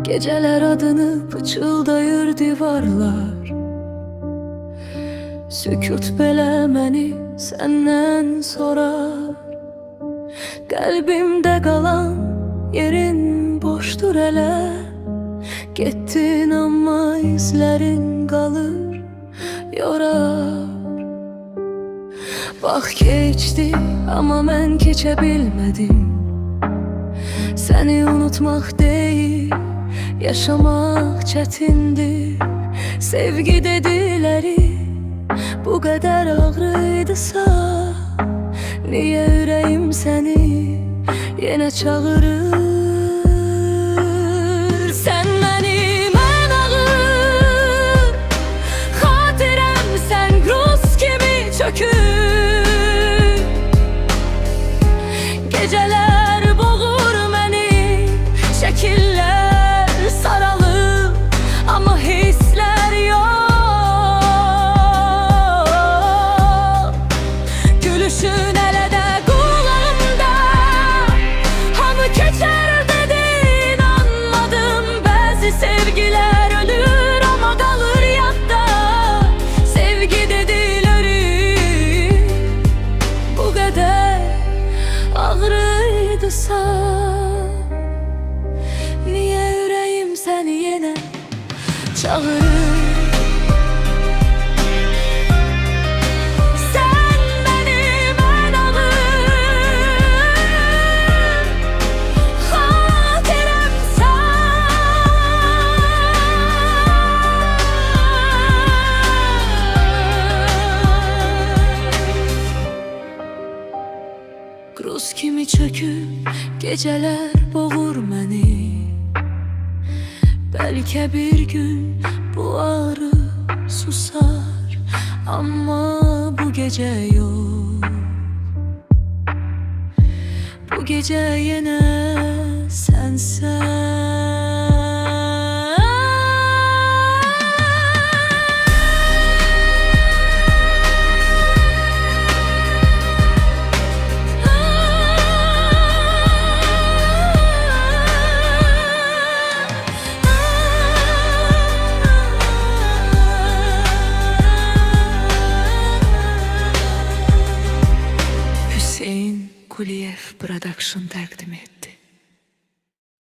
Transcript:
Geceler adını pıçıldayır divarlar. Sükut belə məni səndən sorar. Qəlbimdə qalan yerin boşdur elə. Getdin amma izlərin qalır, yorar. Vaxt keçdi amma mən keçə bilmədim. Səni unutmaq deyil, yaşamaq çətindir. Sevgi dediləri bu qədər ağrıydısa, niyə ürəyim səni yenə çağırır? Sən mənim ən ağır xatirəm, sən Rus kimi çökür. Gecələr boğur məni, şəkillər saralır, amma hisslər yox. Gülüşün hələ də qulağımda, hamı keçər dedin, anladım. Bəzi sevgilər ölür, amma qalır yadda. Sevgi dediləri bu qədər ağrıydısa, niyə ürəyim səni yenə çağırır? Sən mənim ən ağır xatirəmsən. Rus kimi çöküb gecələr boğur məni. Bəlkə bir gün bu ağrı susar, amma bu gecə yox. Bu gecə yenə sənsən. Hüseyin Kuliyev Production təqdim etdi.